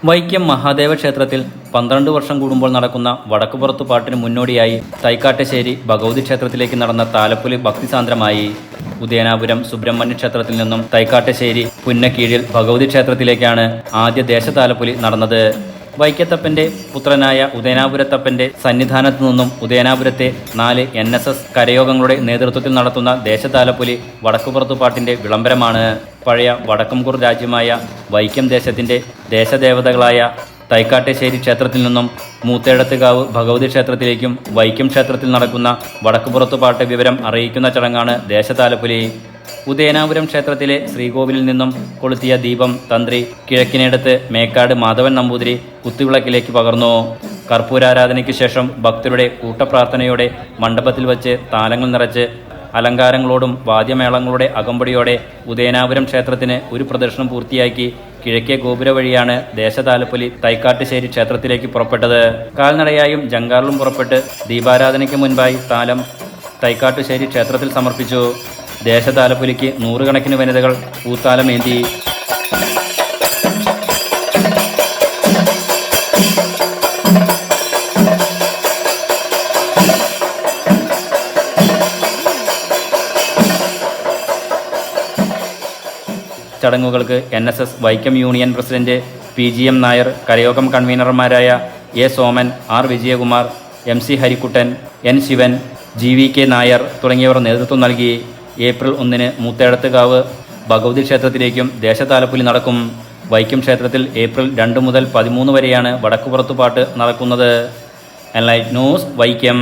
വൈക്കം മഹാദേവ ക്ഷേത്രത്തിൽ 12 വർഷം കൂടുമ്പോൾ നടക്കുന്ന വടക്കുപുറത്തു പാട്ടിന് മുന്നോടിയായി തൈക്കാട്ടുശ്ശേരി ഭഗവതി ക്ഷേത്രത്തിലേക്ക് നടന്ന താലപ്പൊലി ഭക്തിസാന്ദ്രമായി. ഉദയനാപുരം സുബ്രഹ്മണ്യ ക്ഷേത്രത്തിൽ നിന്നും തൈക്കാട്ടുശ്ശേരി പുന്നക്കീഴിൽ ഭഗവതി ക്ഷേത്രത്തിലേക്കാണ് ആദ്യ ദേശതാലപ്പൊലി നടന്നത്. വൈക്കത്തപ്പന്റെ പുത്രനായ ഉദയനാപുരത്തപ്പന്റെ സന്നിധാനത്തു നിന്നും ഉദയനാപുരത്തെ 4 NSS കരയോഗങ്ങളുടെ നേതൃത്വത്തിൽ നടത്തുന്ന ദേശതാലപ്പൊലി വടക്കുപുറത്തുപാട്ടിന്റെ വിളംബരമാണ്. പഴയ വടക്കംകൂർ രാജ്യമായ വൈക്കം ദേശത്തിന്റെ ദേശദേവതകളായ തൈക്കാട്ടുശ്ശേരി ക്ഷേത്രത്തിൽ നിന്നും മൂത്തേടത്തുകാവ് ഭഗവതി ക്ഷേത്രത്തിലേക്കും വൈക്കം ക്ഷേത്രത്തിൽ നടക്കുന്ന വടക്കുപുറത്തുപാട്ട് വിവരം അറിയിക്കുന്ന ചടങ്ങാണ് ദേശതാലപ്പൊലി. ഉദയനാപുരം ക്ഷേത്രത്തിലെ ശ്രീകോവിലിൽ നിന്നും കൊളുത്തിയ ദീപം തന്ത്രി കിഴക്കിനേടത്ത് മേക്കാട് മാധവൻ നമ്പൂതിരി കുത്തുവിളക്കിലേക്ക് പകർന്നു. കർപ്പൂരാരാധനയ്ക്ക് ശേഷം ഭക്തരുടെ കൂട്ടപ്രാർത്ഥനയോടെ മണ്ഡപത്തിൽ വച്ച് താലങ്ങൾ നിറച്ച് അലങ്കാരങ്ങളോടും വാദ്യമേളങ്ങളുടെ അകമ്പടിയോടെ ഉദയനാപുരം ക്ഷേത്രത്തിന് ഒരു പ്രദർശനം പൂർത്തിയാക്കി കിഴക്കേ ഗോപുര വഴിയാണ് ദേശതാലപ്പൊലി തൈക്കാട്ടുശ്ശേരി ക്ഷേത്രത്തിലേക്ക് പുറപ്പെട്ടത്. കാൽനടയായും ജങ്കാറിലും പുറപ്പെട്ട് ദീപാരാധനയ്ക്ക് മുൻപായി താലം തൈക്കാട്ടുശ്ശേരി ക്ഷേത്രത്തിൽ സമർപ്പിച്ചു. ദേശതാലപ്പൊലിക്ക് 100 കണക്കിന് വനിതകൾ പൂത്താലമേന്തി. ചടങ്ങുകൾക്ക് NSS Vaikom union president PGM Nair, കരയോഗം കൺവീനർമാരായ A Soman, R Vijayakumar, MC Harikuttan, N Sivan, GVK Nair തുടങ്ങിയവർ നേതൃത്വം നൽകി. ഏപ്രിൽ 1 മൂത്തേടത്തുകാവ് ഭഗവതി ക്ഷേത്രത്തിലേക്കും ദേശതാലപ്പൊലി നടക്കും. വൈക്കം ക്ഷേത്രത്തിൽ ഏപ്രിൽ 2 മുതൽ 13 വരെയാണ് വടക്കുപുറത്തുപാട്ട് നടക്കുന്നത്. Enlight news, Vaikom.